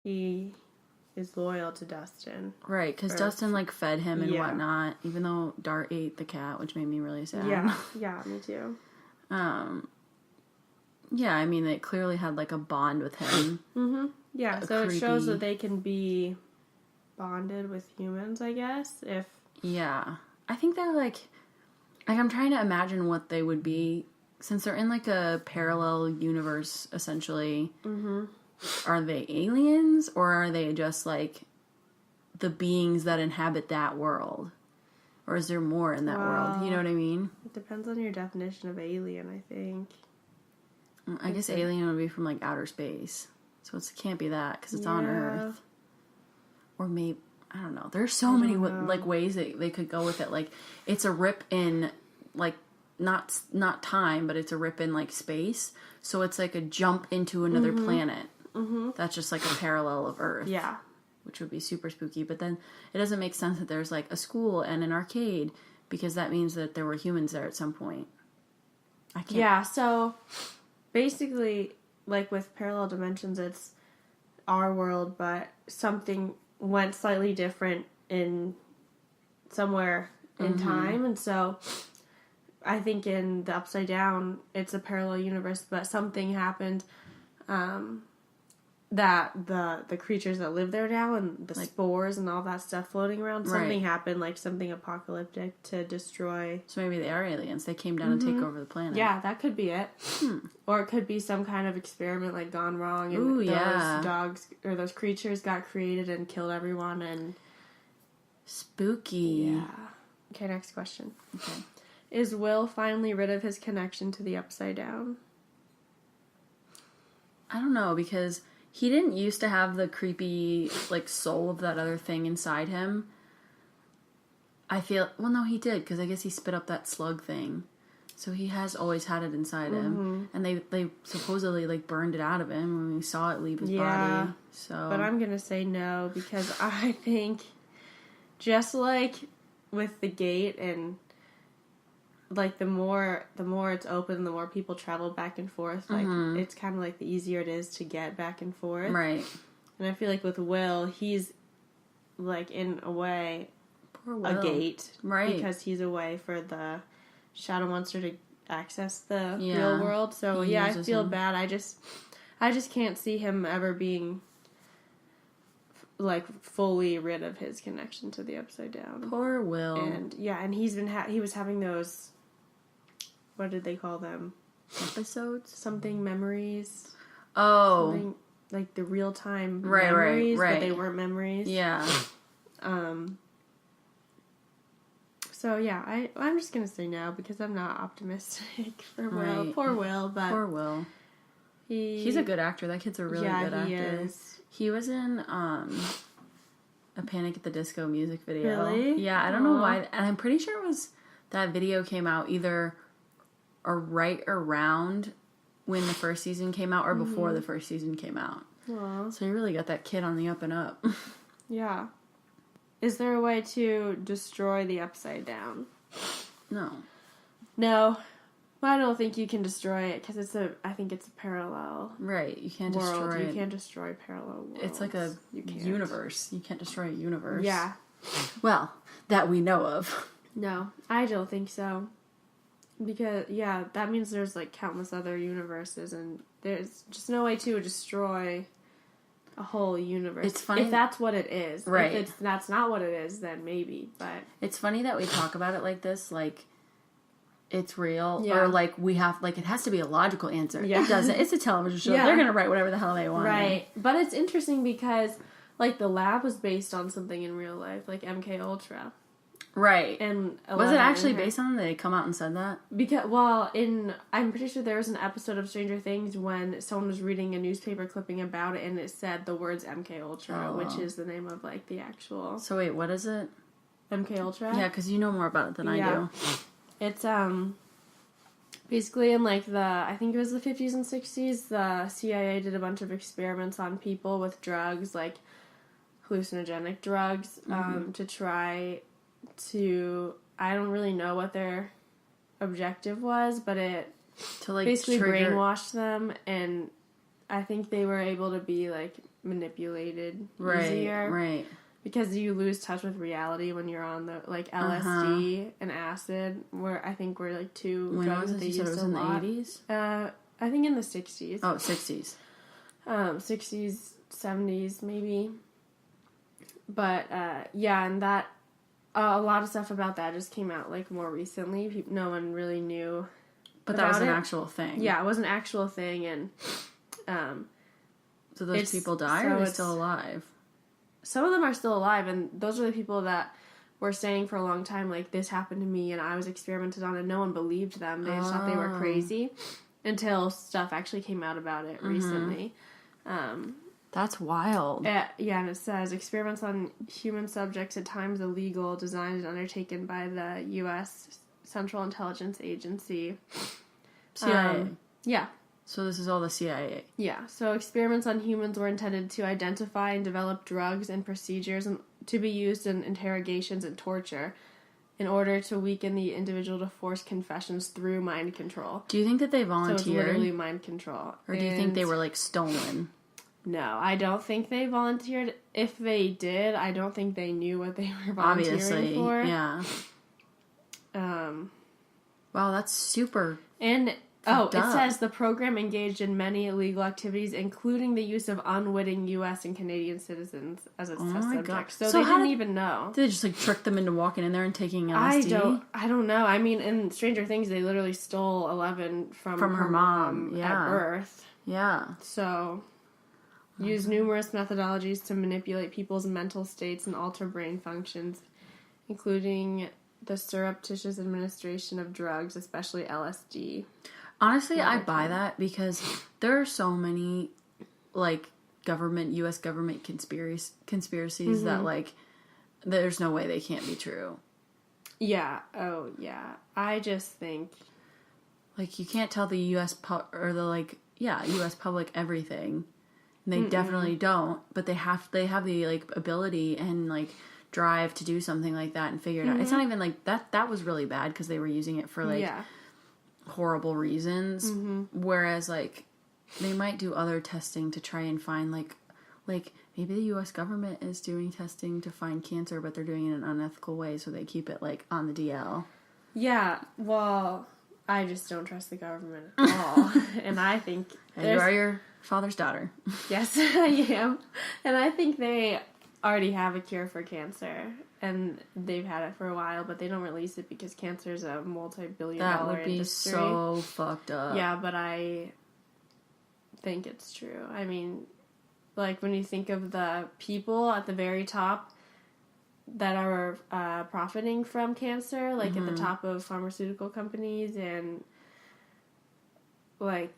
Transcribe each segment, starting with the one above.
he is loyal to Dustin. Right, because Dustin, like, fed him and whatnot, even though Dart ate the cat, which made me really sad. Yeah, me too. Yeah, I mean, it clearly had, like, a bond with him. Mm-hmm. Yeah, so it shows that they can be bonded with humans, I guess, if... Yeah. I think they're, like, I'm trying to imagine what they would be, since they're in, like, a parallel universe, essentially. Mm-hmm. Are they aliens, or are they just, like, the beings that inhabit that world? Or is there more in that world? You know what I mean? It depends on your definition of alien, I think. I guess alien would be from, like, outer space. So it can't be that, because it's on Earth. Or maybe, I don't know. There's so many, like, ways that they could go with it. Like, it's a rip in, like, not time, but it's a rip in, like, space. So it's like a jump into another planet. Mm-hmm. That's just, like, a parallel of Earth. Yeah. Which would be super spooky. But then it doesn't make sense that there's, like, a school and an arcade, because that means that there were humans there at some point. I can't... Yeah, so... Basically, like with parallel dimensions, it's our world, but something went slightly different in somewhere in time. And so I think in the Upside Down, it's a parallel universe, but something happened that the creatures that live there now and the spores and all that stuff floating around, something happened, like something apocalyptic to destroy. So maybe they are aliens. They came down and take over the planet. Yeah, that could be it. Or it could be some kind of experiment like gone wrong and those dogs or those creatures got created and killed everyone and... Spooky. Yeah. Okay, next question. Okay. Is Will finally rid of his connection to the Upside Down? I don't know, because... He didn't used to have the creepy, like, soul of that other thing inside him. I feel... Well, no, he did, because I guess he spit up that slug thing. So he has always had it inside him. And they supposedly, like, burned it out of him when we saw it leave his body. So... But I'm going to say no, because I think just like with the gate and... Like, the more it's open, the more people travel back and forth. Like, it's kind of like the easier it is to get back and forth. Right. And I feel like with Will, he's, like, in a way, a gate. Right. Because he's a way for the shadow monster to access the real world. So, yeah, I feel bad. I just can't see him ever being... like, fully rid of his connection to the Upside Down. Poor Will. And, yeah, and he's been he was having those, what did they call them? Episodes? Something memories. Oh. Something, like, the real-time memories, right. but they weren't memories. Yeah. So, yeah, I'm just gonna say no, because I'm not optimistic for Will. Right. Poor Will, but... Poor Will. He's a good actor. That kid's a really good actor. Yeah, he is. He was in a Panic at the Disco music video. Really? Yeah, I don't know why. And I'm pretty sure it was that video came out either right around when the first season came out or before the first season came out. Aww. So you really got that kid on the up and up. Yeah. Is there a way to destroy the Upside Down? No. No. Well, I don't think you can destroy it because I think it's a parallel. Right, you can't world. destroy it. You can't destroy parallel worlds. It's like a universe. You can't destroy a universe. Yeah. Well, that we know of. No, I don't think so. Because, yeah, that means there's, like, countless other universes, and there's just no way to destroy a whole universe. It's funny. If that's what it is. Right. If that's not what it is, then maybe, but... It's funny that we talk about it like this, like, it's real, yeah. or, like, we have, like, it has to be a logical answer. Yeah. It doesn't. It's a television show. Yeah. They're going to write whatever the hell they want. Right. But it's interesting because, like, the lab was based on something in real life, like MK Ultra. Right. And was it actually based on them? Did they come out and said that? Because, well, I'm pretty sure there was an episode of Stranger Things when someone was reading a newspaper clipping about it, and it said the words MK Ultra, which is the name of, like, the actual... So wait, what is it? MK Ultra? Yeah, because you know more about it than I do. It's, basically in, like, I think it was the 50s and 60s, the CIA did a bunch of experiments on people with drugs, like, hallucinogenic drugs, to try to... I don't really know what their objective was, but it to, like, basically brainwashed them and I think they were able to be, like, manipulated easier. Right. Because you lose touch with reality when you're on the, like, LSD and acid, where I think were, like, two drugs that they used a lot. It was in the 80s? I think in the 60s. Oh, 60s. 60s, 70s, maybe. But, yeah, and that, a lot of stuff about that just came out, like, more recently. No one really knew. But that was an actual thing. Yeah, it was an actual thing, and, so those people died, or are they still alive? Some of them are still alive, and those are the people that were saying for a long time, like, this happened to me, and I was experimented on, and no one believed them. They just thought they were crazy, until stuff actually came out about it recently. That's wild. Yeah, and it says, experiments on human subjects at times illegal, designed and undertaken by the U.S. Central Intelligence Agency. CIA. Yeah. So this is all the CIA. Yeah. So experiments on humans were intended to identify and develop drugs and procedures to be used in interrogations and torture in order to weaken the individual to force confessions through mind control. Do you think that they volunteered? So it's literally mind control. Or do you think they were, like, stolen? No, I don't think they volunteered. If they did, I don't think they knew what they were volunteering for. Yeah. Wow, that's super. And it says the program engaged in many illegal activities, including the use of unwitting U.S. and Canadian citizens as its test subjects. So they didn't even know. Did they just, like, trick them into walking in there and taking LSD? I don't know. I mean, in Stranger Things, they literally stole 11 from her mom at birth. Yeah. So, use numerous methodologies to manipulate people's mental states and alter brain functions, including the surreptitious administration of drugs, especially LSD. Honestly, I buy that because there are so many, like, U.S. government conspiracies that, like, there's no way they can't be true. Yeah. Oh, yeah. I just think, like, you can't tell the U.S. U.S. public everything. And they definitely don't, but they have the, like, ability and, like, drive to do something like that and figure it out. It's not even, like, that was really bad because they were using it for, like, horrible reasons. Whereas, like, they might do other testing to try and find, like maybe the U.S. government is doing testing to find cancer, but they're doing it in an unethical way, so they keep it, like, on the DL. Yeah, well, I just don't trust the government at all. And I think... And you are your father's daughter. Yes, I am. And I think they already have a cure for cancer. And they've had it for a while, but they don't release it because cancer is a multi-billion-dollar industry. That would be so fucked up. Yeah, but I think it's true. I mean, like, when you think of the people at the very top that are profiting from cancer, like, at the top of pharmaceutical companies and, like,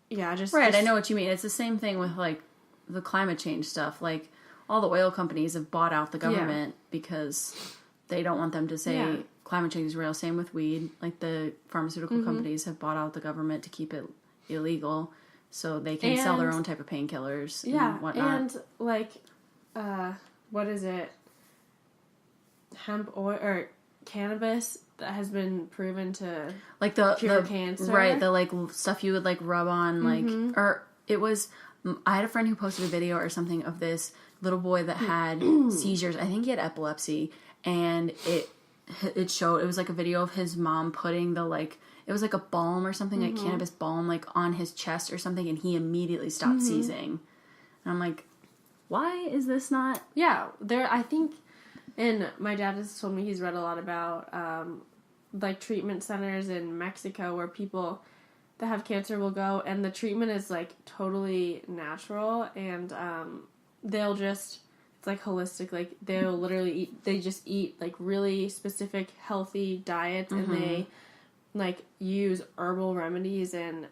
yeah, just... Right, I know what you mean. It's the same thing with, like, the climate change stuff. Like, all the oil companies have bought out the government because they don't want them to say climate change is real. Same with weed. Like, the pharmaceutical companies have bought out the government to keep it illegal so they can sell their own type of painkillers and whatnot. And, like, what is it? Hemp oil or cannabis that has been proven to like cure cancer. Right, the, like, stuff you would, like, rub on, like, or it was... I had a friend who posted a video or something of this little boy that had seizures. I think he had epilepsy, and it showed, it was like a video of his mom putting the, like, it was like a balm or something, like cannabis balm, like, on his chest or something, and he immediately stopped seizing. And I'm like, why is this not... Yeah, I think, and my dad has told me he's read a lot about, like, treatment centers in Mexico where people that have cancer will go, and the treatment is, like, totally natural, and they'll just, it's, like, holistic, like, they'll literally eat, like, really specific healthy diets, and they, like, use herbal remedies, and,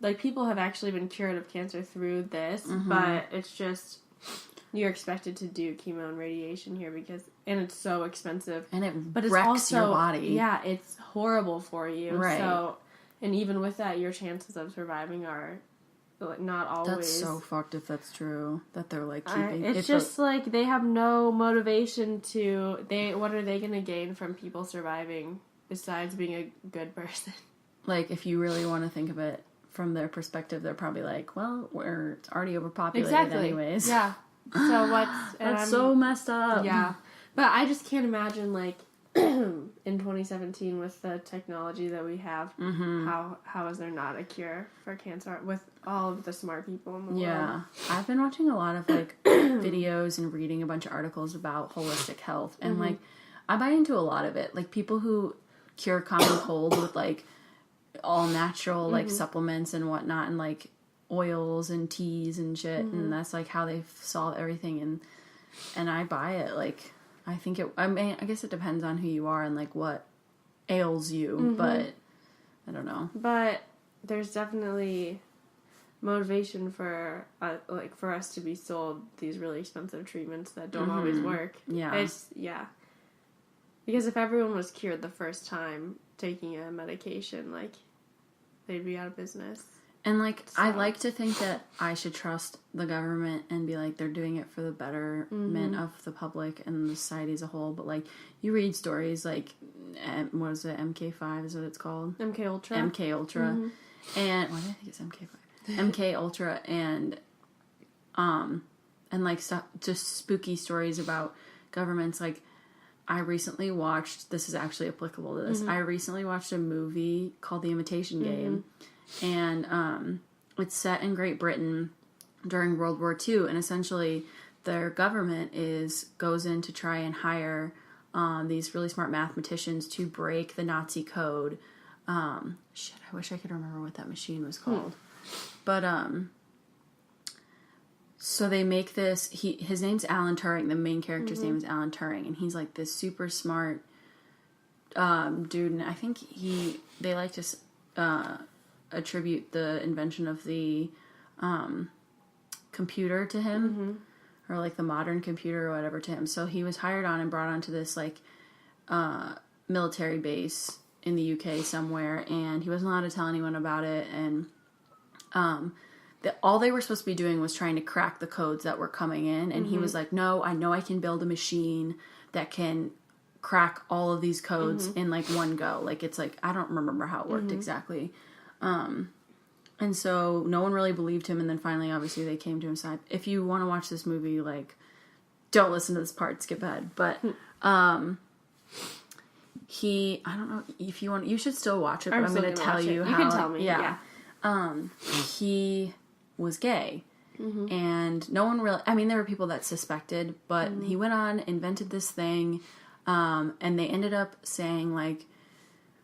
like, people have actually been cured of cancer through this, but it's just, you're expected to do chemo and radiation here and it's so expensive. And it wrecks also, your body. Yeah, it's horrible for you. Right. So, and even with that, your chances of surviving are, like, not always. That's so fucked if that's true. That they're, like, keeping... It's just, like, they have no motivation to... What are they going to gain from people surviving besides being a good person? Like, if you really want to think of it from their perspective, they're probably like, well, it's already overpopulated anyways. Yeah. So what's... That's so messed up. Yeah. But I just can't imagine, like, in 2017 with the technology that we have, how is there not a cure for cancer with all of the smart people in the world? Yeah. I've been watching a lot of, like, videos and reading a bunch of articles about holistic health. And, like, I buy into a lot of it. Like, people who cure common cold with, like, all natural, like, supplements and whatnot, and, like, oils and teas and shit. And that's, like, how they solve everything. And I buy it, like... I mean, I guess it depends on who you are and, like, what ails you, but I don't know. But there's definitely motivation for, for us to be sold these really expensive treatments that don't always work. Yeah. Because if everyone was cured the first time taking a medication, like, they'd be out of business. And, like, so. I like to think that I should trust the government and be like, they're doing it for the betterment of the public and the society as a whole. But, like, you read stories like, what is it, MK5 is what it's called? MK Ultra. MK Ultra. And, why do I think it's MK5? MK Ultra and like, stuff, just spooky stories about governments. Like, I recently watched, this is actually applicable to this, I recently watched a movie called The Imitation Game. And it's set in Great Britain during World War II, and essentially their government goes in to try and hire these really smart mathematicians to break the Nazi code. I wish I could remember what that machine was called. But so they make this. His name's Alan Turing. The main character's name is Alan Turing, and he's like this super smart dude. And I think they like to attribute the invention of the computer to him, or like the modern computer or whatever to him. So he was hired on and brought onto this like military base in the UK somewhere, and he wasn't allowed to tell anyone about it. And all they were supposed to be doing was trying to crack the codes that were coming in. And he was like, "No, I know I can build a machine that can crack all of these codes in like one go." Like, it's like, I don't remember how it worked exactly. And so no one really believed him, and then finally, obviously, they came to his side. If you want to watch this movie, like, don't listen to this part, skip ahead. But, I don't know if you want, you should still watch it, but I'm going to tell you how. You can tell me, yeah. He was gay. And no one really, I mean, there were people that suspected, but he went on, invented this thing, and they ended up saying, like,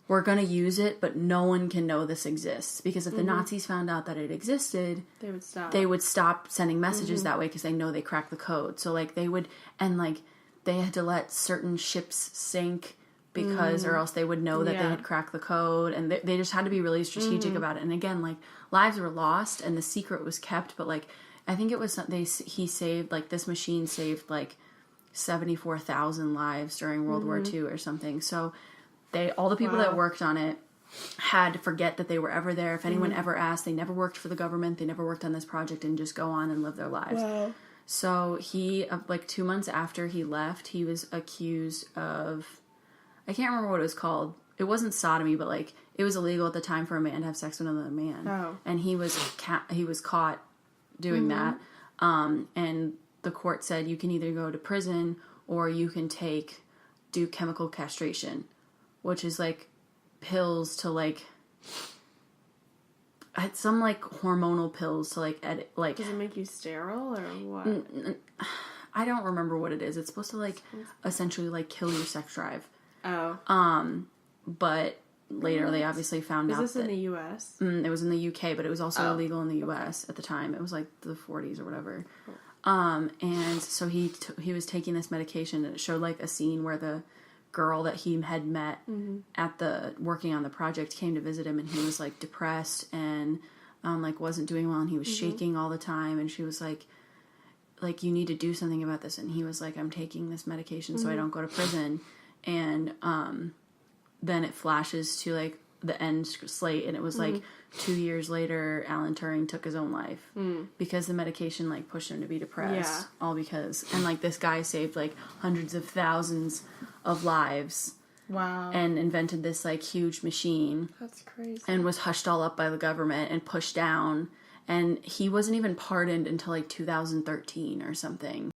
we're going to use it, but no one can know this exists. Because if the Nazis found out that it existed, they would stop sending messages that way because they know they cracked the code. So, like, they would, and, like, they had to let certain ships sink because, or else they would know that they had cracked the code. And they just had to be really strategic about it. And again, like, lives were lost and the secret was kept. But, like, I think it was, he saved, like, this machine saved, like, 74,000 lives during World War II or something. So, all the people that worked on it had to forget that they were ever there. If anyone ever asked, they never worked for the government, they never worked on this project, and just go on and live their lives. Wow. So he, like 2 months after he left, he was accused of, I can't remember what it was called. It wasn't sodomy, but like, it was illegal at the time for a man to have sex with another man. Oh. And he was caught doing that. And the court said you can either go to prison or you can do chemical castration, which is like pills to like, some like hormonal pills to like edit, like. Does it make you sterile or what? I don't remember what it is. It's supposed to like essentially like kill your sex drive. Oh. But later they obviously found out that. Is this in the U.S.? It was in the UK, but it was also illegal in the U.S. at the time. It was like the 40s or whatever. Cool. And so he was taking this medication, and it showed like a scene where the girl that he had met at working on the project came to visit him, and he was like depressed and like wasn't doing well, and he was shaking all the time, and she was like you need to do something about this, and he was like, I'm taking this medication so I don't go to prison. And then it flashes to like the end slate, and it was like 2 years later Alan Turing took his own life because the medication like pushed him to be depressed. All because, and like this guy saved like hundreds of thousands of lives Wow. And invented this, like, huge machine. That's crazy. And was hushed all up by the government and pushed down. And he wasn't even pardoned until, like, 2013 or something.